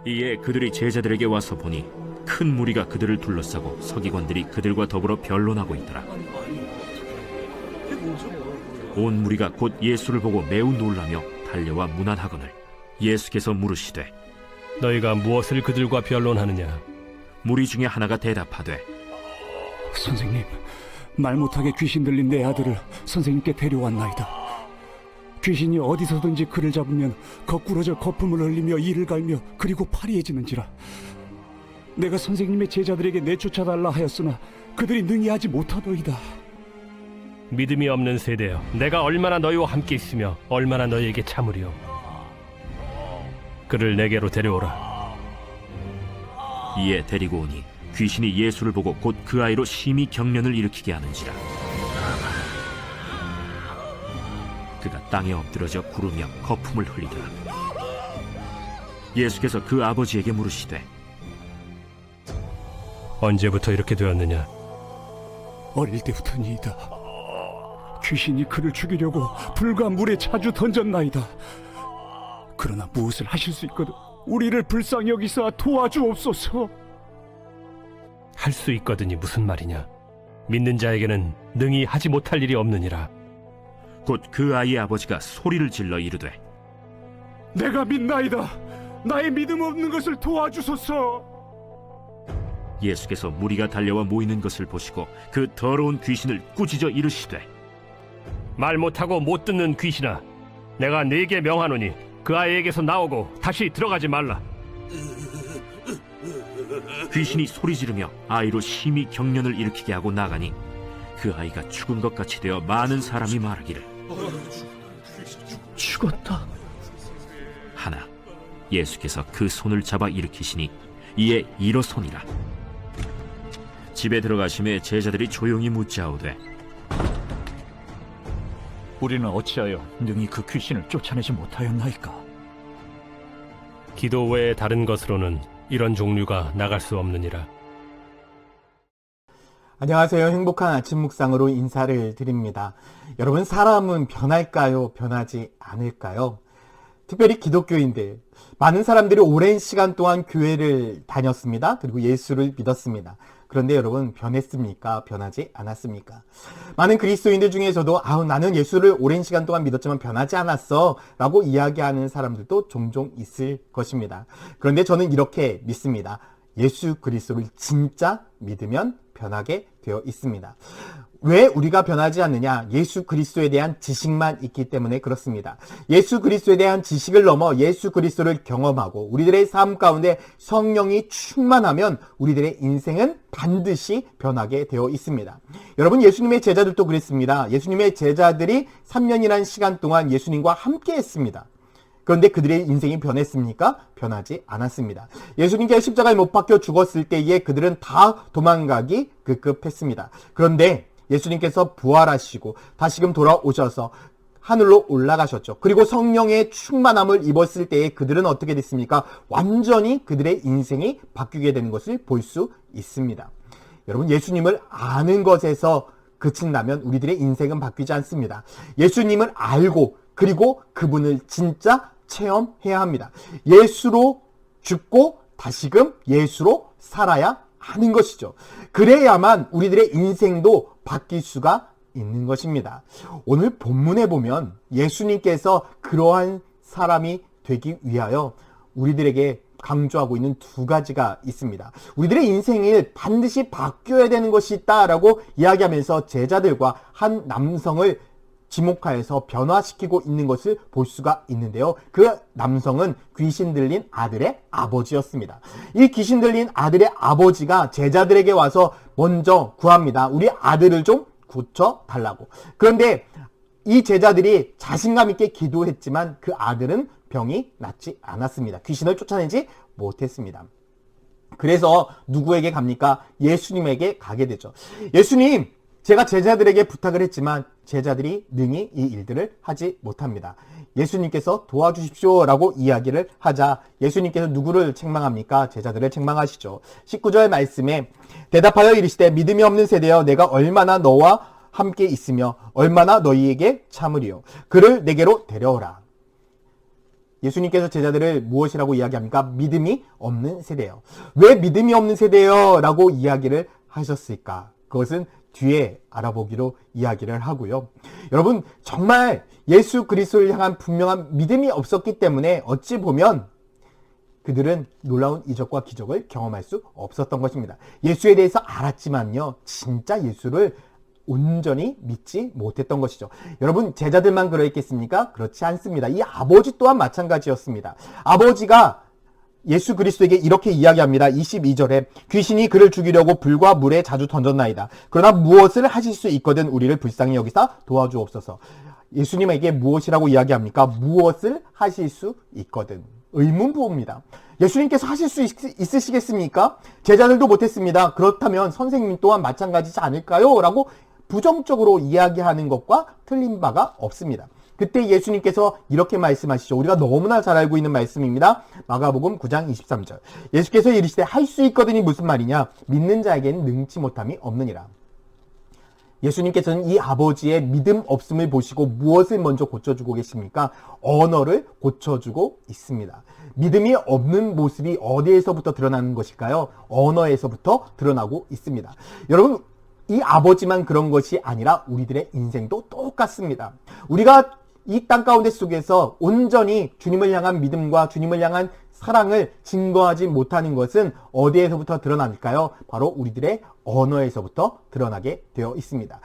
이에 그들이 제자들에게 와서 보니 큰 무리가 그들을 둘러싸고 서기관들이 그들과 더불어 변론하고 있더라. 온 무리가 곧 예수를 보고 매우 놀라며 달려와 문안하거늘 예수께서 물으시되 너희가 무엇을 그들과 변론하느냐? 무리 중에 하나가 대답하되 선생님, 말 못하게 귀신 들린 내 아들을 선생님께 데려왔나이다. 귀신이 어디서든지 그를 잡으면 거꾸러져 거품을 흘리며 이를 갈며 그리고 파리해지는지라. 내가 선생님의 제자들에게 내쫓아달라 하였으나 그들이 능히 하지 못하더이다. 믿음이 없는 세대여, 내가 얼마나 너희와 함께 있으며 얼마나 너희에게 참으리요. 그를 내게로 데려오라. 이에 데리고 오니 귀신이 예수를 보고 곧 그 아이로 심히 경련을 일으키게 하는지라. 그가 땅에 엎드러져 구르며 거품을 흘리더라. 예수께서 그 아버지에게 물으시되 언제부터 이렇게 되었느냐? 어릴 때부터니이다. 귀신이 그를 죽이려고 불과 물에 자주 던졌나이다. 그러나 무엇을 하실 수 있거든 우리를 불쌍히 여기사 도와주옵소서. 할 수 있거든이 무슨 말이냐? 믿는 자에게는 능히 하지 못할 일이 없느니라. 곧 그 아이의 아버지가 소리를 질러 이르되 내가 믿나이다. 나의 믿음 없는 것을 도와주소서. 예수께서 무리가 달려와 모이는 것을 보시고 그 더러운 귀신을 꾸짖어 이르시되 말 못하고 못 듣는 귀신아, 내가 네게 명하노니 그 아이에게서 나오고 다시 들어가지 말라. 귀신이 소리 지르며 아이로 심히 경련을 일으키게 하고 나가니 그 아이가 죽은 것 같이 되어 많은 사람이 말하기를 죽었다 하나 예수께서 그 손을 잡아 일으키시니 이에 일어서니라. 집에 들어가심에 제자들이 조용히 묻자오되 우리는 어찌하여 능히 그 귀신을 쫓아내지 못하였나이까? 기도 외에 다른 것으로는 이런 종류가 나갈 수 없느니라. 안녕하세요. 행복한 아침 묵상으로 인사를 드립니다. 여러분, 사람은 변할까요? 변하지 않을까요? 특별히 기독교인들, 많은 사람들이 오랜 시간 동안 교회를 다녔습니다. 그리고 예수를 믿었습니다. 그런데 여러분, 변했습니까? 변하지 않았습니까? 많은 그리스도인들 중에서도 나는 예수를 오랜 시간 동안 믿었지만 변하지 않았어 라고 이야기하는 사람들도 종종 있을 것입니다. 그런데 저는 이렇게 믿습니다. 예수 그리스도를 진짜 믿으면 변하게 되어 있습니다. 왜 우리가 변하지 않느냐? 예수 그리스도에 대한 지식만 있기 때문에 그렇습니다. 예수 그리스도에 대한 지식을 넘어 예수 그리스도를 경험하고 우리들의 삶 가운데 성령이 충만하면 우리들의 인생은 반드시 변하게 되어 있습니다. 여러분, 예수님의 제자들도 그랬습니다. 예수님의 제자들이 3년이라는 시간 동안 예수님과 함께 했습니다. 그런데 그들의 인생이 변했습니까? 변하지 않았습니다. 예수님께서 십자가에 못 박혀 죽었을 때에 그들은 다 도망가기 급급했습니다. 그런데 예수님께서 부활하시고 다시금 돌아오셔서 하늘로 올라가셨죠. 그리고 성령의 충만함을 입었을 때에 그들은 어떻게 됐습니까? 완전히 그들의 인생이 바뀌게 되는 것을 볼 수 있습니다. 여러분, 예수님을 아는 것에서 그친다면 우리들의 인생은 바뀌지 않습니다. 예수님을 알고 그리고 그분을 진짜 체험해야 합니다. 예수로 죽고 다시금 예수로 살아야 하는 것이죠. 그래야만 우리들의 인생도 바뀔 수가 있는 것입니다. 오늘 본문에 보면 예수님께서 그러한 사람이 되기 위하여 우리들에게 강조하고 있는 두 가지가 있습니다. 우리들의 인생이 반드시 바뀌어야 되는 것이 있다라고 이야기하면서 제자들과 한 남성을 지목하여서 변화시키고 있는 것을 볼 수가 있는데요. 그 남성은 귀신 들린 아들의 아버지였습니다. 이 귀신 들린 아들의 아버지가 제자들에게 와서 먼저 구합니다. 우리 아들을 좀 고쳐달라고. 그런데 이 제자들이 자신감 있게 기도했지만 그 아들은 병이 낫지 않았습니다. 귀신을 쫓아내지 못했습니다. 그래서 누구에게 갑니까? 예수님에게 가게 되죠. 예수님, 제가 제자들에게 부탁을 했지만 제자들이 능히 이 일들을 하지 못합니다. 예수님께서 도와주십시오 라고 이야기를 하자 예수님께서 누구를 책망합니까? 제자들을 책망하시죠. 19절 말씀에 대답하여 이르시되 믿음이 없는 세대여, 내가 얼마나 너와 함께 있으며 얼마나 너희에게 참으리요. 그를 내게로 데려오라. 예수님께서 제자들을 무엇이라고 이야기합니까? 믿음이 없는 세대예요. 왜 믿음이 없는 세대예요? 라고 이야기를 하셨을까? 그것은 뒤에 알아보기로 이야기를 하고요. 여러분, 정말 예수 그리스도를 향한 분명한 믿음이 없었기 때문에 어찌 보면 그들은 놀라운 이적과 기적을 경험할 수 없었던 것입니다. 예수에 대해서 알았지만요, 진짜 예수를 온전히 믿지 못했던 것이죠. 여러분, 제자들만 그러했겠습니까? 그렇지 않습니다. 이 아버지 또한 마찬가지였습니다. 아버지가 예수 그리스도에게 이렇게 이야기합니다. 22절에 귀신이 그를 죽이려고 불과 물에 자주 던졌나이다. 그러나 무엇을 하실 수 있거든 우리를 불쌍히 여기사 도와주옵소서. 예수님에게 무엇이라고 이야기합니까? 무엇을 하실 수 있거든. 의문부호입니다. 예수님께서 하실 수 있으시겠습니까? 제자들도 못했습니다. 그렇다면 선생님 또한 마찬가지지 않을까요? 라고 부정적으로 이야기하는 것과 틀린 바가 없습니다. 그때 예수님께서 이렇게 말씀하시죠. 우리가 너무나 잘 알고 있는 말씀입니다. 마가복음 9장 23절. 예수께서 이르시되 할 수 있거든이 무슨 말이냐? 믿는 자에게는 능치 못함이 없느니라. 예수님께서는 이 아버지의 믿음 없음을 보시고 무엇을 먼저 고쳐주고 계십니까? 언어를 고쳐주고 있습니다. 믿음이 없는 모습이 어디에서부터 드러나는 것일까요? 언어에서부터 드러나고 있습니다. 여러분, 이 아버지만 그런 것이 아니라 우리들의 인생도 똑같습니다. 우리가 이 땅 가운데 속에서 온전히 주님을 향한 믿음과 주님을 향한 사랑을 증거하지 못하는 것은 어디에서부터 드러날까요? 바로 우리들의 언어에서부터 드러나게 되어 있습니다.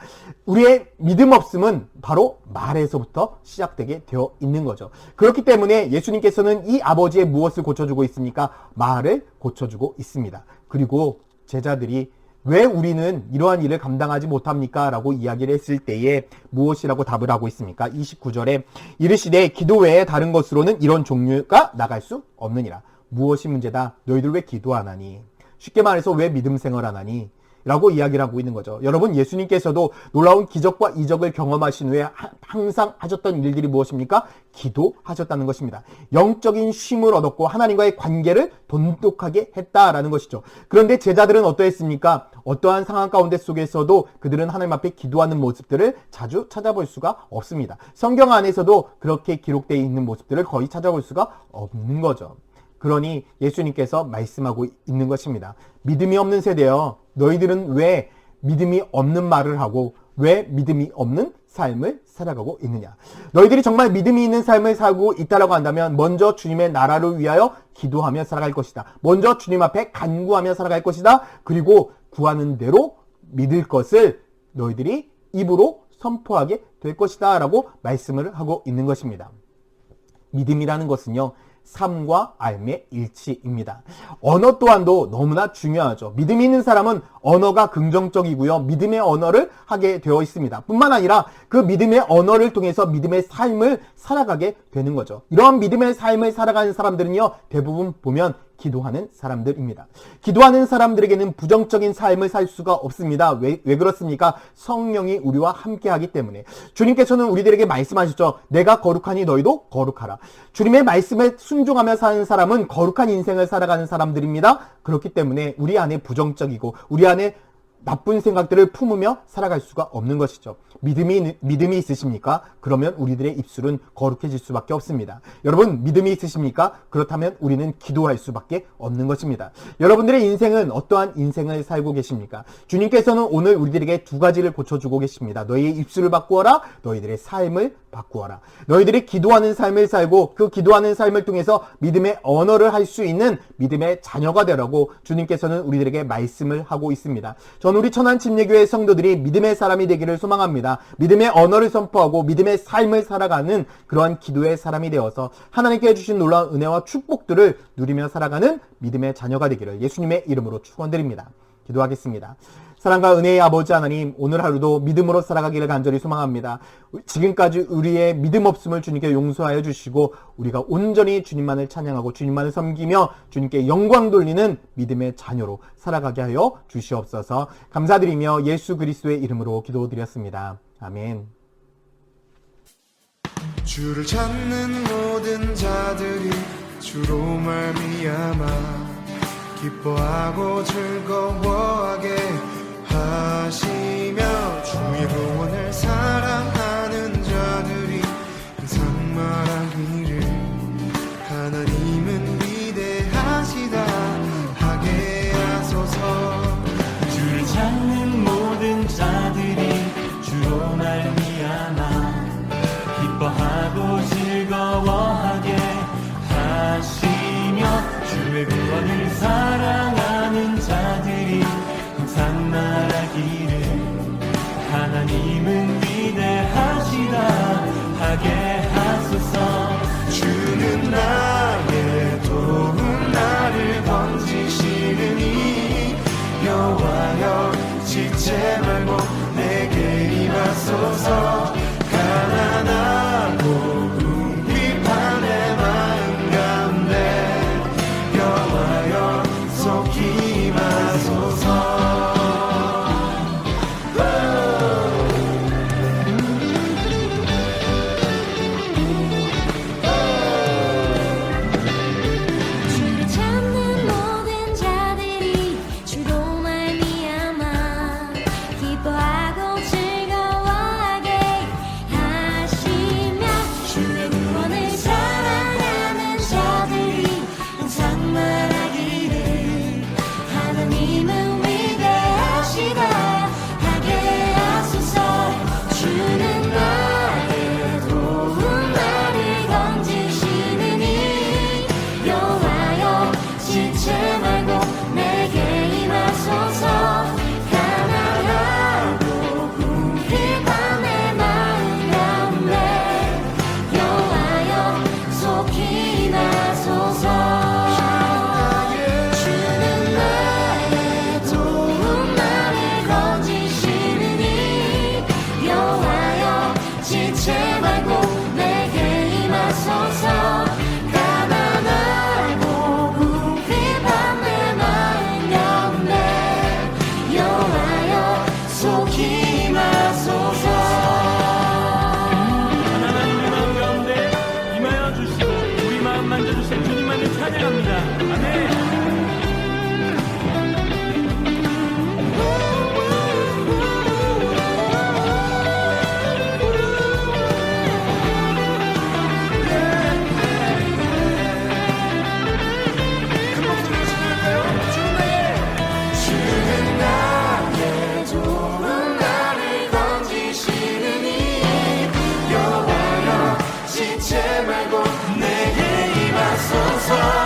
우리의 믿음 없음은 바로 말에서부터 시작되게 되어 있는 거죠. 그렇기 때문에 예수님께서는 이 아버지의 무엇을 고쳐주고 있습니까? 말을 고쳐주고 있습니다. 그리고 제자들이 왜 우리는 이러한 일을 감당하지 못합니까? 라고 이야기를 했을 때에 무엇이라고 답을 하고 있습니까? 29절에 이르시되 기도 외에 다른 것으로는 이런 종류가 나갈 수 없느니라. 무엇이 문제다? 너희들 왜 기도 안 하니? 쉽게 말해서 왜 믿음 생활 안 하니? 라고 이야기를 하고 있는 거죠. 여러분, 예수님께서도 놀라운 기적과 이적을 경험하신 후에 항상 하셨던 일들이 무엇입니까? 기도하셨다는 것입니다. 영적인 쉼을 얻었고 하나님과의 관계를 돈독하게 했다라는 것이죠. 그런데 제자들은 어떠했습니까? 어떠한 상황 가운데 속에서도 그들은 하나님 앞에 기도하는 모습들을 자주 찾아볼 수가 없습니다. 성경 안에서도 그렇게 기록되어 있는 모습들을 거의 찾아볼 수가 없는 거죠. 그러니 예수님께서 말씀하고 있는 것입니다. 믿음이 없는 세대여, 너희들은 왜 믿음이 없는 말을 하고 왜 믿음이 없는 삶을 살아가고 있느냐. 너희들이 정말 믿음이 있는 삶을 살고 있다라고 한다면 먼저 주님의 나라를 위하여 기도하며 살아갈 것이다. 먼저 주님 앞에 간구하며 살아갈 것이다. 그리고 구하는 대로 믿을 것을 너희들이 입으로 선포하게 될 것이다 라고 말씀을 하고 있는 것입니다. 믿음이라는 것은요, 삶과 삶의 일치입니다. 언어 또한도 너무나 중요하죠. 믿음이 있는 사람은 언어가 긍정적이고요. 믿음의 언어를 하게 되어 있습니다. 뿐만 아니라 그 믿음의 언어를 통해서 믿음의 삶을 살아가게 되는 거죠. 이러한 믿음의 삶을 살아가는 사람들은요, 대부분 보면 기도하는 사람들입니다. 기도하는 사람들에게는 부정적인 삶을 살 수가 없습니다. 왜 그렇습니까? 성령이 우리와 함께 하기 때문에. 주님께서는 우리들에게 말씀하셨죠. 내가 거룩하니 너희도 거룩하라. 주님의 말씀에 순종하며 사는 사람은 거룩한 인생을 살아가는 사람들입니다. 그렇기 때문에 우리 안에 부정적이고 우리 안에 나쁜 생각들을 품으며 살아갈 수가 없는 것이죠. 믿음이 있으십니까? 그러면 우리들의 입술은 거룩해질 수밖에 없습니다. 여러분, 믿음이 있으십니까? 그렇다면 우리는 기도할 수밖에 없는 것입니다. 여러분들의 인생은 어떠한 인생을 살고 계십니까? 주님께서는 오늘 우리들에게 두 가지를 고쳐주고 계십니다. 너희의 입술을 바꾸어라. 너희들의 삶을 바꾸어라. 너희들이 기도하는 삶을 살고 그 기도하는 삶을 통해서 믿음의 언어를 할 수 있는 믿음의 자녀가 되라고 주님께서는 우리들에게 말씀을 하고 있습니다. 전 우리 천안침례교회 성도들이 믿음의 사람이 되기를 소망합니다. 믿음의 언어를 선포하고 믿음의 삶을 살아가는 그러한 기도의 사람이 되어서 하나님께 주신 놀라운 은혜와 축복들을 누리며 살아가는 믿음의 자녀가 되기를 예수님의 이름으로 축원드립니다. 기도하겠습니다. 사랑과 은혜의 아버지 하나님, 오늘 하루도 믿음으로 살아가기를 간절히 소망합니다. 지금까지 우리의 믿음 없음을 주님께 용서하여 주시고 우리가 온전히 주님만을 찬양하고 주님만을 섬기며 주님께 영광 돌리는 믿음의 자녀로 살아가게 하여 주시옵소서. 감사드리며 예수 그리스도의 이름으로 기도드렸습니다. 아멘. 주를 찾는 모든 자들이 주로 말미암아 기뻐하고 즐거워하게 하시며 주의 구원을 사랑하는 자들이 항상 말하기를 하소서. 가난하고 궁핍한 내 마음 가운데 여호와여 속히 임하소서. 주를 찾는 모든 자들이 주로 말미암아 기뻐하고 즐거워하게 하시며 주의 구원을 사랑하는 자들이 항상 말하기를 하나님은 위대하시다 하게 하소서. 주는 나의 도움 나를 건지시느니 여호와여 지체 말고 내게 임하소서. 가난하고 궁핍한 내 마음 가운데 여호와여 속히 임하소서. 주는 나의 도움 나를 건지시느니 여호와여 지체 말고 내게 임하소서. 가난하고 궁핍한 내 마음 가운데 여호와여 속히 임하소서. 하나님 마음 가운데 임하여 주시고 우리 마음 만져주신 주님만을 찬양합니다. 아멘. 주는 나의 도움 나를 건지시느니 여호와여 지체 말고 내게 임하소서.